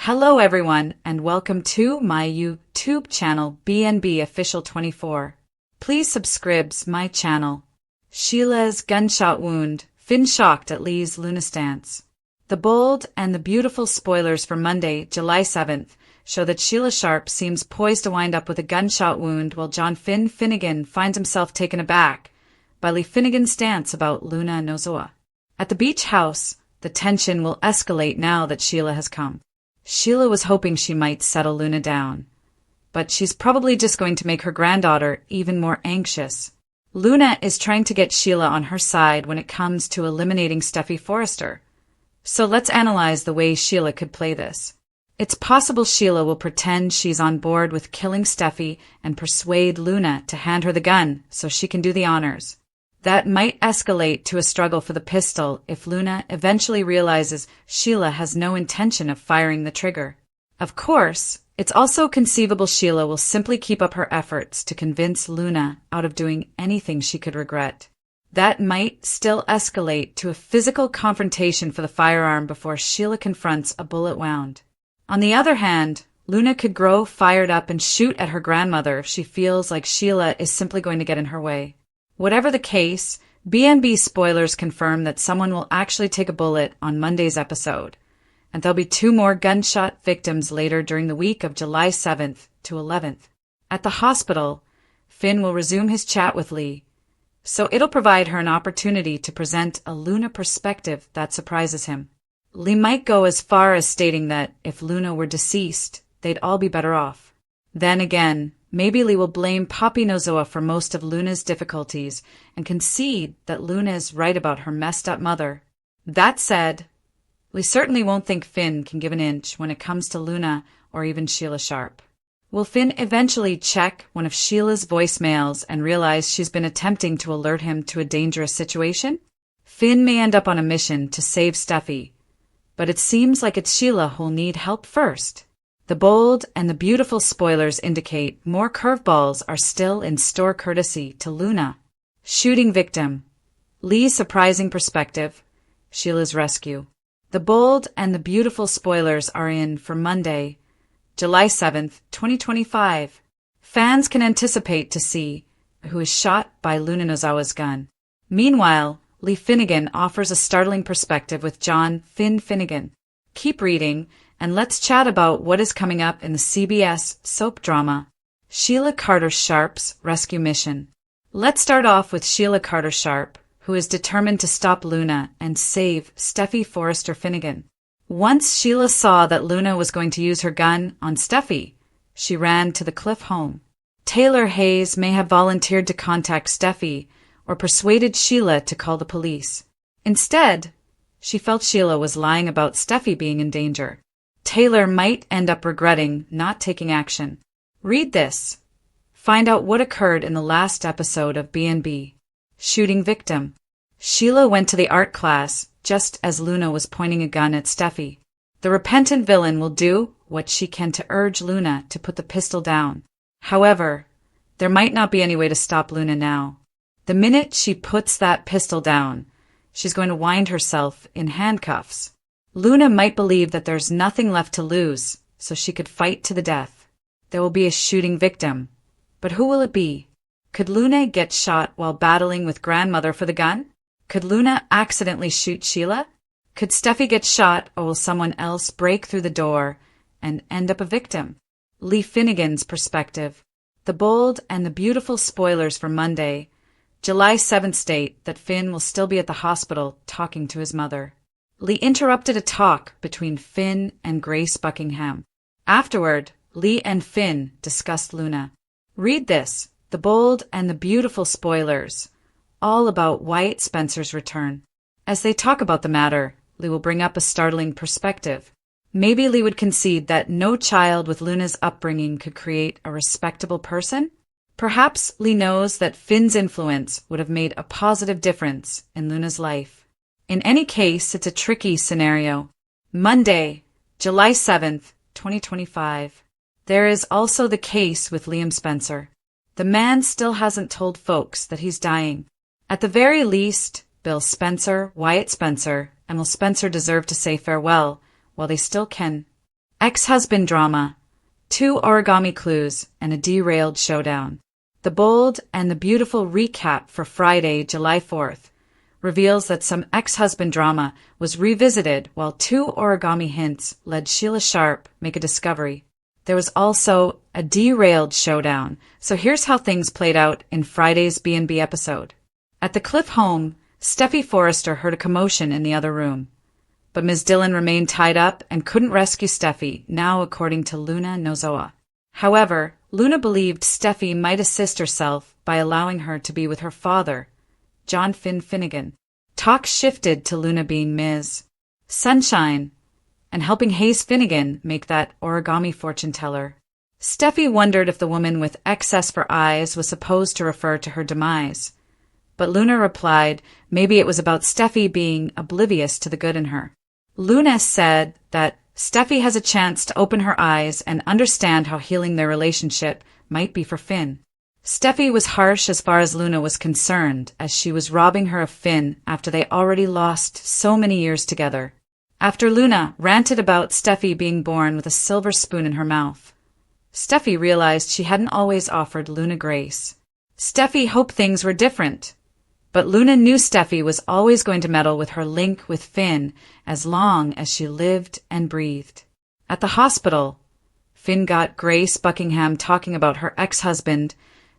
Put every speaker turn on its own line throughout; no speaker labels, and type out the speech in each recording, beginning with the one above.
Hello everyone and welcome to my YouTube channel BNB Official 24. Please subscribe my channel. Sheila's gunshot wound, Finn shocked at Lee's Luna stance. The bold and the beautiful spoilers for Monday, July 7th, show that Sheila Sharp seems poised to wind up with a gunshot wound while John Finn Finnegan finds himself taken aback by Lee Finnegan's stance about Luna Nozoa. At the beach house, the tension will escalate now that Sheila has come. Sheila was hoping she might settle Luna down, but she's probably just going to make her granddaughter even more anxious. Luna is trying to get Sheila on her side when it comes to eliminating Steffi Forrester. So let's analyze the way Sheila could play this. It's possible Sheila will pretend she's on board with killing Steffi and persuade Luna to hand her the gun so she can do the honors. That might escalate to a struggle for the pistol if Luna eventually realizes Sheila has no intention of firing the trigger. Of course, it's also conceivable Sheila will simply keep up her efforts to convince Luna out of doing anything she could regret. That might still escalate to a physical confrontation for the firearm before Sheila confronts a bullet wound. On the other hand, Luna could grow fired up and shoot at her grandmother if she feels like Sheila is simply going to get in her way. Whatever the case, BNB spoilers confirm that someone will actually take a bullet on Monday's episode, and there'll be 2 more gunshot victims later during the week of July 7th to 11th. At the hospital, Finn will resume his chat with Lee, so it'll provide her an opportunity to present a Luna perspective that surprises him. Lee might go as far as stating that if Luna were deceased, they'd all be better off. Then again, maybe Lee will blame Poppy Nozoa for most of Luna's difficulties and concede that Luna is right about her messed up mother. That said, Lee certainly won't think Finn can give an inch when it comes to Luna or even Sheila Sharp. Will Finn eventually check one of Sheila's voicemails and realize she's been attempting to alert him to a dangerous situation? Finn may end up on a mission to save Steffi, but it seems like it's Sheila who'll need help first. The bold and the beautiful spoilers indicate more curveballs are still in store courtesy to Luna. Shooting victim. Lee's surprising perspective. Sheila's rescue. The bold and the beautiful spoilers are in for Monday, July 7th, 2025. Fans can anticipate to see who is shot by Luna Nozoa's gun. Meanwhile, Lee Finnegan offers a startling perspective with John Finn Finnegan. Keep reading, and let's chat about what is coming up in the CBS soap drama, Sheila Carter Sharp's rescue mission. Let's start off with Sheila Carter Sharp, who is determined to stop Luna and save Steffi Forrester Finnegan. Once Sheila saw that Luna was going to use her gun on Steffi, she ran to the Cliff home. Taylor Hayes may have volunteered to contact Steffi or persuaded Sheila to call the police. Instead, she felt Sheila was lying about Steffi being in danger. Taylor might end up regretting not taking action. Read this. Find out what occurred in the last episode of BNB. Shooting victim. Sheila went to the art class just as Luna was pointing a gun at Steffi. The repentant villain will do what she can to urge Luna to put the pistol down. However, there might not be any way to stop Luna now. The minute she puts that pistol down, she's going to wind herself in handcuffs. Luna might believe that there's nothing left to lose, so she could fight to the death. There will be a shooting victim. But who will it be? Could Luna get shot while battling with grandmother for the gun? Could Luna accidentally shoot Sheila? Could Steffi get shot, or will someone else break through the door and end up a victim? Lee Finnegan's perspective. The bold and the beautiful spoilers for Monday, July 7th state that Finn will still be at the hospital talking to his mother. Lee interrupted a talk between Finn and Grace Buckingham. Afterward, Lee and Finn discussed Luna. Read this, the bold and the beautiful spoilers, all about Wyatt Spencer's return. As they talk about the matter, Lee will bring up a startling perspective. Maybe Lee would concede that no child with Luna's upbringing could create a respectable person? Perhaps Lee knows that Finn's influence would have made a positive difference in Luna's life. In any case, it's a tricky scenario. Monday, July 7th, 2025. There is also the case with Liam Spencer. The man still hasn't told folks that he's dying. At the very least, Bill Spencer, Wyatt Spencer, and Will Spencer deserve to say farewell while they still can. ex-husband drama, 2 origami clues, and a derailed showdown. The bold and the beautiful recap for Friday, July 4th, reveals that some ex-husband drama was revisited while 2 origami hints led Sheila Sharp make a discovery. There was also a derailed showdown, so here's how things played out in Friday's B&B episode. At the Cliff home, Steffi Forrester heard a commotion in the other room. But Ms. Dillon remained tied up and couldn't rescue Steffi, now according to Luna Nozoa. However, Luna believed Steffi might assist herself by allowing her to be with her father, John Finn Finnegan. Talk shifted to Luna being Ms. Sunshine and helping Hayes Finnegan make that origami fortune teller. Steffi wondered if the woman with excess for eyes was supposed to refer to her demise. But Luna replied maybe it was about Steffi being oblivious to the good in her. Luna said that Steffi has a chance to open her eyes and understand how healing their relationship might be for Finn. Steffi was harsh as far as Luna was concerned, as she was robbing her of Finn after they already lost so many years together. After Luna ranted about Steffi being born with a silver spoon in her mouth, Steffi realized she hadn't always offered Luna grace. Steffi hoped things were different, but Luna knew Steffi was always going to meddle with her link with Finn as long as she lived and breathed. At the hospital, Finn got Grace Buckingham talking about her ex-husband,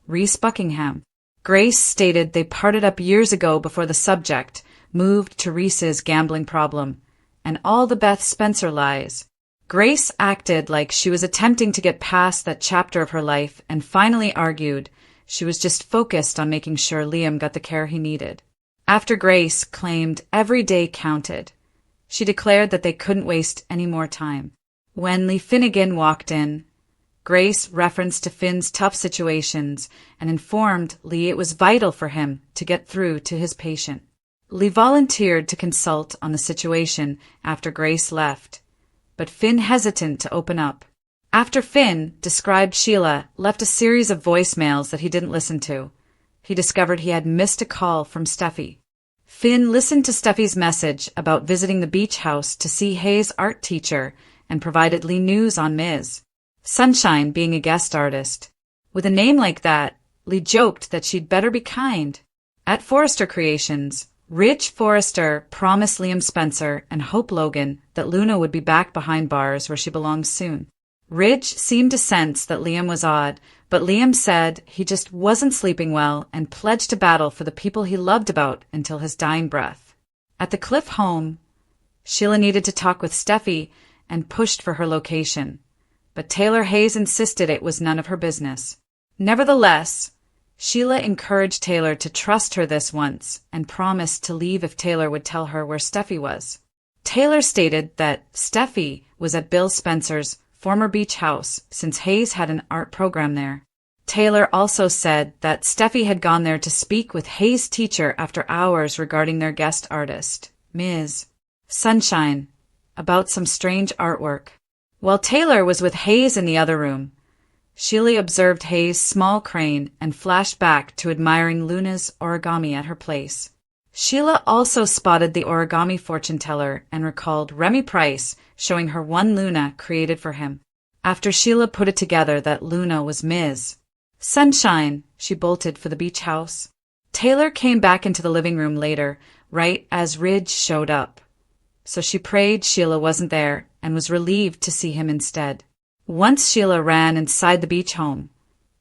Reese Buckingham. Grace stated they parted up years ago before the subject moved to Reese's gambling problem and all the Beth Spencer lies. Grace acted like she was attempting to get past that chapter of her life and finally argued she was just focused on making sure Liam got the care he needed. After Grace claimed every day counted, she declared that they couldn't waste any more time. When Lee Finnegan walked in, Grace referenced to Finn's tough situations and informed Lee it was vital for him to get through to his patient. Lee volunteered to consult on the situation after Grace left, but Finn hesitant to open up. After Finn described Sheila left a series of voicemails that he didn't listen to, he discovered he had missed a call from Steffi. Finn listened to Steffi's message about visiting the beach house to see Hayes' art teacher and provided Lee news on Ms. Sunshine being a guest artist. With a name like that, Lee joked that she'd better be kind. At Forrester Creations, Ridge Forrester promised Liam Spencer and Hope Logan that Luna would be back behind bars where she belongs soon. Ridge seemed to sense that Liam was odd, but Liam said he just wasn't sleeping well and pledged to battle for the people he loved about until his dying breath. At the Cliff home, Sheila needed to talk with Steffi and pushed for her location, but Taylor Hayes insisted it was none of her business. Nevertheless, Sheila encouraged Taylor to trust her this once and promised to leave if Taylor would tell her where Steffi was. Taylor stated that Steffi was at Bill Spencer's former beach house since Hayes had an art program there. Taylor also said that Steffi had gone there to speak with Hayes' teacher after hours regarding their guest artist, Ms. Sunshine, about some strange artwork. While Taylor was with Hayes in the other room, Sheila observed Hayes' small crane and flashed back to admiring Luna's origami at her place. Sheila also spotted the origami fortune teller and recalled Remy Price showing her one Luna created for him. After Sheila put it together that Luna was Ms. Sunshine, she bolted for the beach house. Taylor came back into the living room later, right as Ridge showed up. So she prayed Sheila wasn't there and was relieved to see him instead. Once Sheila ran inside the beach home,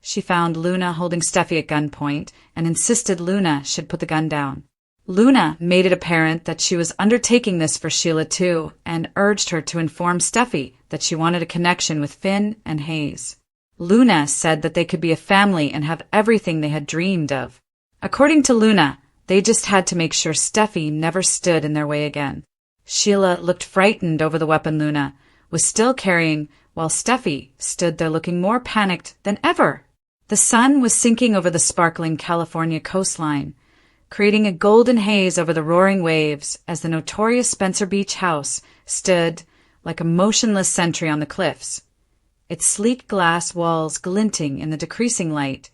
she found Luna holding Steffi at gunpoint and insisted Luna should put the gun down. Luna made it apparent that she was undertaking this for Sheila too and urged her to inform Steffi that she wanted a connection with Finn and Hayes. Luna said that they could be a family and have everything they had dreamed of. According to Luna, they just had to make sure Steffi never stood in their way again. Sheila looked frightened over the weapon Luna was still carrying, while Steffi stood there looking more panicked than ever. The sun was sinking over the sparkling California coastline, creating a golden haze over the roaring waves as the notorious Spencer Beach house stood like a motionless sentry on the cliffs, its sleek glass walls glinting in the decreasing light,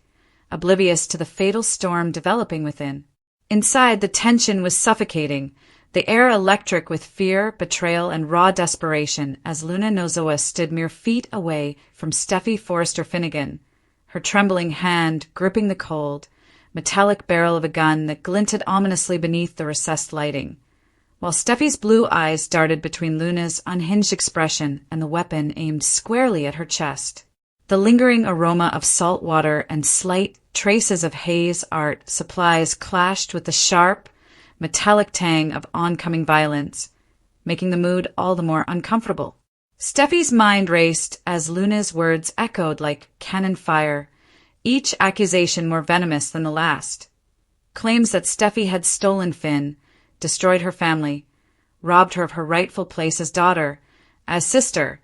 oblivious to the fatal storm developing within. Inside, the tension was suffocating. the air electric with fear, betrayal, and raw desperation as Luna Nozoa stood mere feet away from Steffi Forrester Finnegan, her trembling hand gripping the cold, metallic barrel of a gun that glinted ominously beneath the recessed lighting, while Steffi's blue eyes darted between Luna's unhinged expression and the weapon aimed squarely at her chest. The lingering aroma of salt water and slight traces of haze art supplies clashed with the sharp, metallic tang of oncoming violence, making the mood all the more uncomfortable. Steffi's mind raced as Luna's words echoed like cannon fire, each accusation more venomous than the last. Claims that Steffi had stolen Finn, destroyed her family, robbed her of her rightful place as daughter, as sister,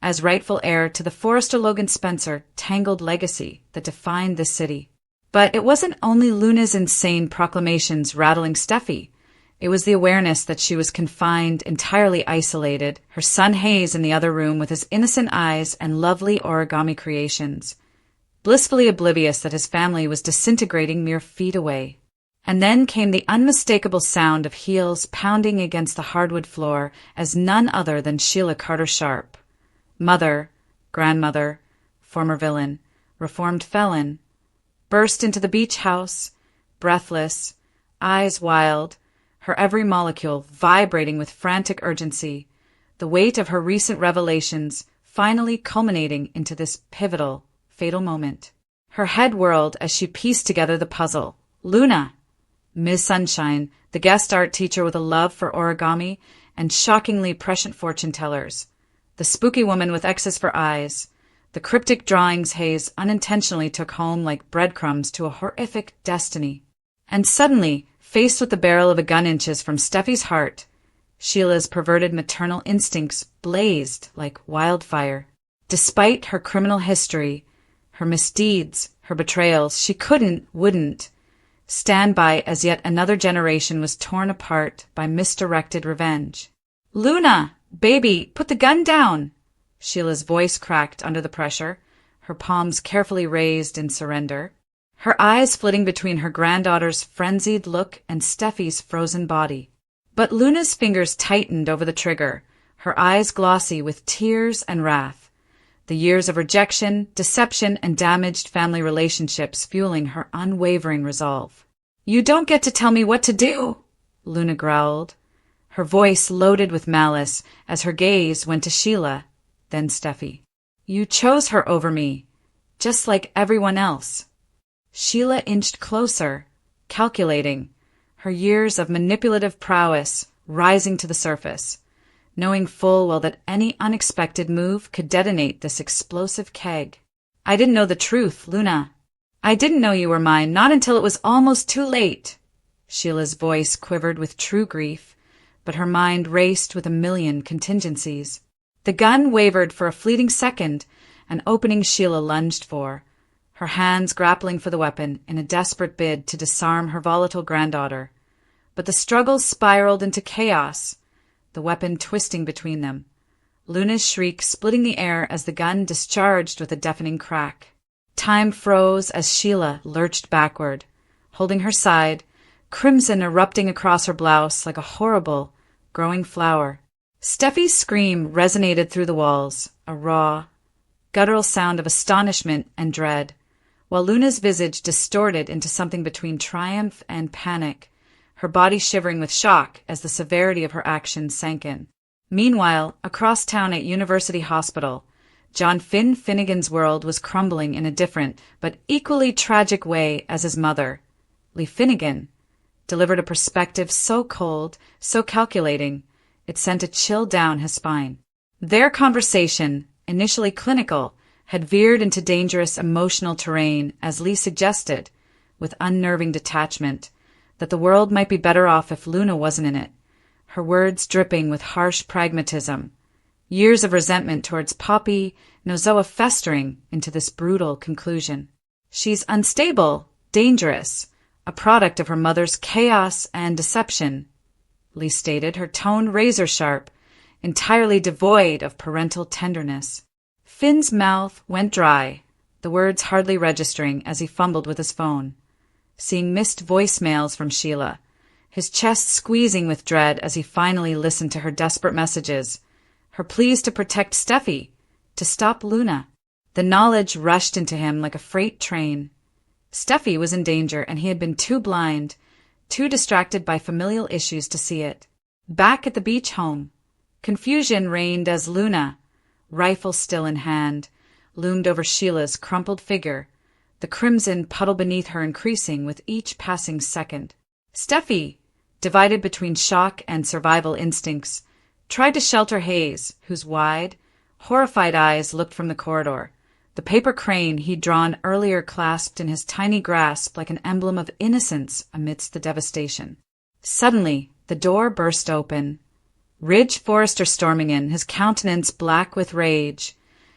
as rightful heir to the Forrester Logan Spencer tangled legacy that defined this city. But it wasn't only Luna's insane proclamations rattling Steffi. It was the awareness that she was confined, entirely isolated, her son Hayes in the other room with his innocent eyes and lovely origami creations, blissfully oblivious that his family was disintegrating mere feet away. And then came the unmistakable sound of heels pounding against the hardwood floor as none other than Sheila Carter Sharp, mother, grandmother, former villain, reformed felon, burst into the beach house, breathless, eyes wild, her every molecule vibrating with frantic urgency, the weight of her recent revelations finally culminating into this pivotal, fatal moment. Her head whirled as she pieced together the puzzle. Luna! Ms. Sunshine, the guest art teacher with a love for origami and shockingly prescient fortune tellers. The spooky woman with X's for eyes. The cryptic drawings Hayes unintentionally took home like breadcrumbs to a horrific destiny. And suddenly, faced with the barrel of a gun inches from Steffi's heart, Sheila's perverted maternal instincts blazed like wildfire. Despite her criminal history, her misdeeds, her betrayals, she wouldn't stand by as yet another generation was torn apart by misdirected revenge. "Luna! Baby, put the gun down!" Sheila's voice cracked under the pressure, her palms carefully raised in surrender, her eyes flitting between her granddaughter's frenzied look and Steffi's frozen body. But Luna's fingers tightened over the trigger, her eyes glossy with tears and wrath, the years of rejection, deception, and damaged family relationships fueling her unwavering resolve. "You don't get to tell me what to do," Luna growled, her voice loaded with malice as her gaze went to Sheila, then Steffi. "You chose her over me, just like everyone else." Sheila inched closer, calculating, her years of manipulative prowess rising to the surface, knowing full well that any unexpected move could detonate this explosive keg. "I didn't know the truth, Luna. I didn't know you were mine, not until it was almost too late." Sheila's voice quivered with true grief, but her mind raced with a million contingencies. The gun wavered for a fleeting second, an opening Sheila lunged for, her hands grappling for the weapon in a desperate bid to disarm her volatile granddaughter. But the struggle spiraled into chaos, the weapon twisting between them, Luna's shriek splitting the air as the gun discharged with a deafening crack. Time froze as Sheila lurched backward, holding her side, crimson erupting across her blouse like a horrible, growing flower. Steffi's scream resonated through the walls, a raw, guttural sound of astonishment and dread, while Luna's visage distorted into something between triumph and panic, her body shivering with shock as the severity of her actions sank in. Meanwhile, across town at University Hospital, John Finnegan's world was crumbling in a different but equally tragic way as his mother, Lee Finnegan, delivered a perspective so cold, so calculating, it sent a chill down his spine. Their conversation, initially clinical, had veered into dangerous emotional terrain as Lee suggested, with unnerving detachment, that the world might be better off if Luna wasn't in it, her words dripping with harsh pragmatism, years of resentment towards Poppy Nozoa festering into this brutal conclusion. "She's unstable, dangerous, a product of her mother's chaos and deception," Lee stated, her tone razor-sharp, entirely devoid of parental tenderness. Finn's mouth went dry, the words hardly registering as he fumbled with his phone, seeing missed voicemails from Sheila, his chest squeezing with dread as he finally listened to her desperate messages, her pleas to protect Steffi, to stop Luna. The knowledge rushed into him like a freight train. Steffi was in danger, and he had been too blind, too distracted by familial issues to see it. Back at the beach home, confusion reigned as Luna, rifle still in hand, loomed over Sheila's crumpled figure, the crimson puddle beneath her increasing with each passing second. Steffi, divided between shock and survival instincts, tried to shelter Hayes, whose wide, horrified eyes looked from the corridor, the paper crane he'd drawn earlier clasped in his tiny grasp like an emblem of innocence amidst the devastation. Suddenly, the door burst open. Ridge Forrester storming in, his countenance black with rage,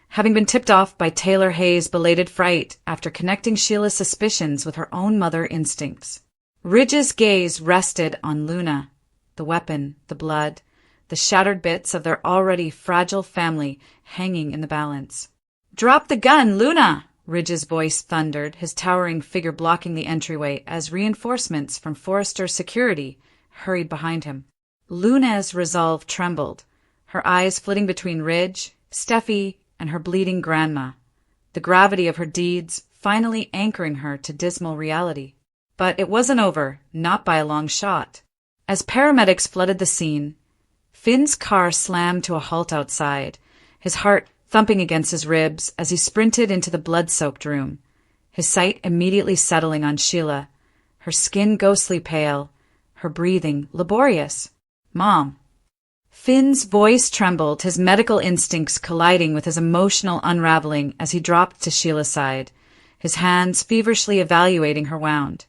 having been tipped off by Taylor Hayes' belated fright after connecting Sheila's suspicions with her own mother instincts. Ridge's gaze rested on Luna, the weapon, the blood, the shattered bits of their already fragile family hanging in the balance. "Drop the gun, Luna!" Ridge's voice thundered, his towering figure blocking the entryway as reinforcements from Forrester's security hurried behind him. Luna's resolve trembled, her eyes flitting between Ridge, Steffi, and her bleeding grandma, the gravity of her deeds finally anchoring her to dismal reality. But it wasn't over, not by a long shot. As paramedics flooded the scene, Finn's car slammed to a halt outside, his heart thumping against his ribs as he sprinted into the blood-soaked room, his sight immediately settling on Sheila, her skin ghostly pale, her breathing laborious. "Mom." Finn's voice trembled, his medical instincts colliding with his emotional unraveling as he dropped to Sheila's side, his hands feverishly evaluating her wound,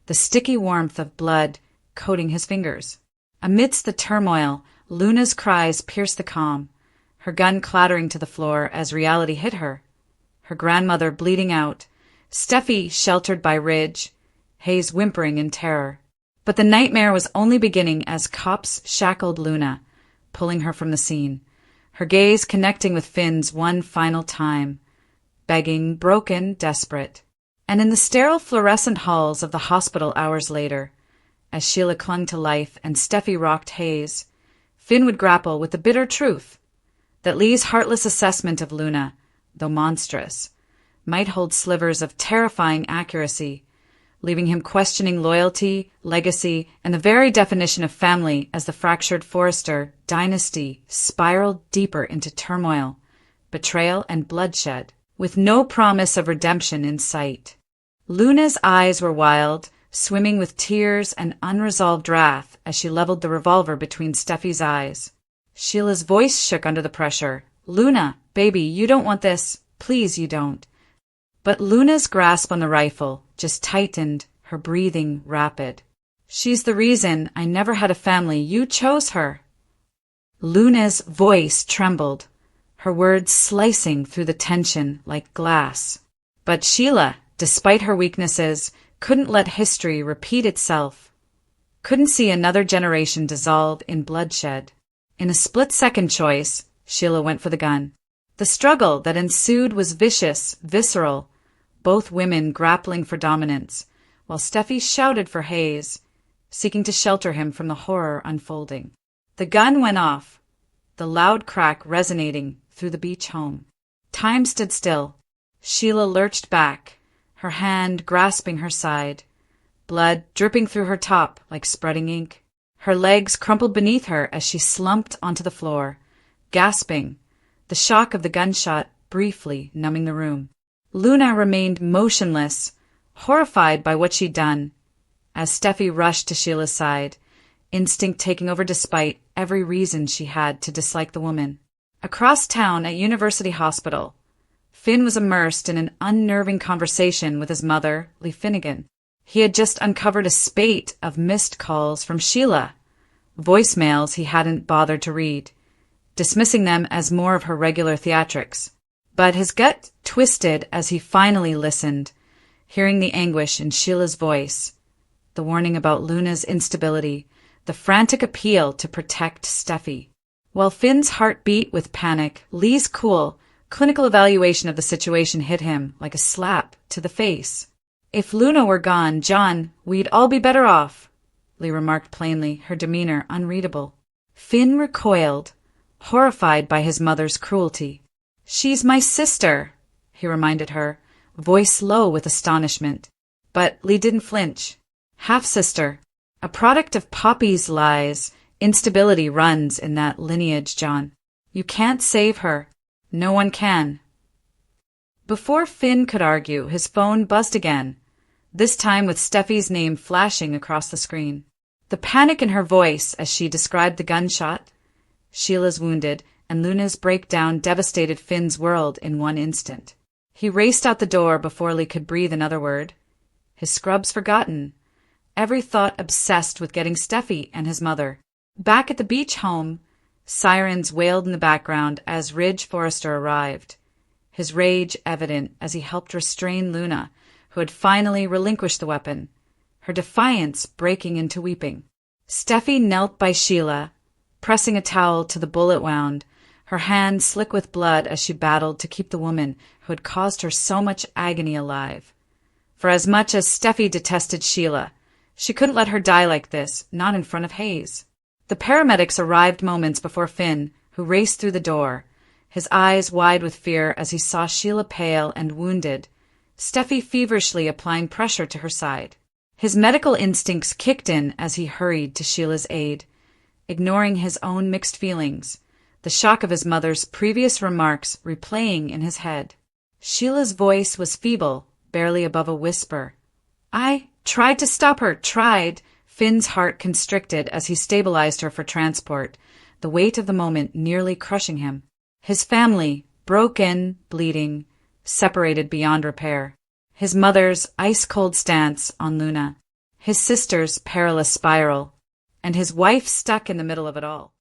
the sticky warmth of blood coating his fingers. Amidst the turmoil, Luna's cries pierced the calm, her gun clattering to the floor as reality hit her, her grandmother bleeding out, Steffi sheltered by Ridge, Hayes whimpering in terror. But the nightmare was only beginning as cops shackled Luna, pulling her from the scene, her gaze connecting with Finn's one final time, begging, broken, desperate. And in the sterile fluorescent halls of the hospital hours later, as Sheila clung to life and Steffi rocked Hayes, Finn would grapple with the bitter truth that Lee's heartless assessment of Luna, though monstrous, might hold slivers of terrifying accuracy, leaving him questioning loyalty, legacy, and the very definition of family as the fractured Forrester dynasty spiraled deeper into turmoil, betrayal, and bloodshed, with no promise of redemption in sight. Luna's eyes were wild, swimming with tears and unresolved wrath as she leveled the revolver between Steffi's eyes. Sheila's voice shook under the pressure. "Luna, baby, you don't want this. Please, you don't." But Luna's grasp on the rifle just tightened, her breathing rapid. "She's the reason I never had a family. You chose her." Luna's voice trembled, her words slicing through the tension like glass. But Sheila, despite her weaknesses, couldn't let history repeat itself, couldn't see another generation dissolve in bloodshed. In a split-second choice, Sheila went for the gun. The struggle that ensued was vicious, visceral, both women grappling for dominance, while Steffi shouted for Hayes, seeking to shelter him from the horror unfolding. The gun went off, the loud crack resonating through the beach home. Time stood still. Sheila lurched back, her hand grasping her side, blood dripping through her top like spreading ink. Her legs crumpled beneath her as she slumped onto the floor, gasping, the shock of the gunshot briefly numbing the room. Luna remained motionless, horrified by what she'd done, as Steffi rushed to Sheila's side, instinct taking over despite every reason she had to dislike the woman. Across town at University Hospital, Finn was immersed in an unnerving conversation with his mother, Lee Finnegan. He had just uncovered a spate of missed calls from Sheila, voicemails he hadn't bothered to read, dismissing them as more of her regular theatrics. But his gut twisted as he finally listened, hearing the anguish in Sheila's voice, the warning about Luna's instability, the frantic appeal to protect Steffi. While Finn's heart beat with panic, Lee's cool, clinical evaluation of the situation hit him like a slap to the face. "If Luna were gone, John, we'd all be better off." Lee remarked plainly, her demeanor unreadable. Finn recoiled, horrified by his mother's cruelty. "She's my sister," he reminded her, voice low with astonishment. But Lee didn't flinch. "Half-sister. A product of Poppy's lies. Instability runs in that lineage, John. You can't save her. No one can." Before Finn could argue, his phone buzzed again, this time with Steffi's name flashing across the screen. The panic in her voice as she described the gunshot, Sheila's wounded, and Luna's breakdown devastated Finn's world in one instant. He raced out the door before Lee could breathe another word. His scrubs forgotten, every thought obsessed with getting Steffi and his mother. Back at the beach home, sirens wailed in the background as Ridge Forrester arrived, his rage evident as he helped restrain Luna, who had finally relinquished the weapon, her defiance breaking into weeping. Steffi knelt by Sheila, pressing a towel to the bullet wound, her hand slick with blood as she battled to keep the woman who had caused her so much agony alive. For as much as Steffi detested Sheila, she couldn't let her die like this, not in front of Hayes. The paramedics arrived moments before Finn, who raced through the door, his eyes wide with fear as he saw Sheila pale and wounded, Steffi feverishly applying pressure to her side. His medical instincts kicked in as he hurried to Sheila's aid, ignoring his own mixed feelings, the shock of his mother's previous remarks replaying in his head. Sheila's voice was feeble, barely above a whisper. "I tried to stop her, tried." Finn's heart constricted as he stabilized her for transport, the weight of the moment nearly crushing him. His family, broken, bleeding, separated beyond repair. His mother's ice-cold stance on Luna. His sister's perilous spiral. And his wife stuck in the middle of it all.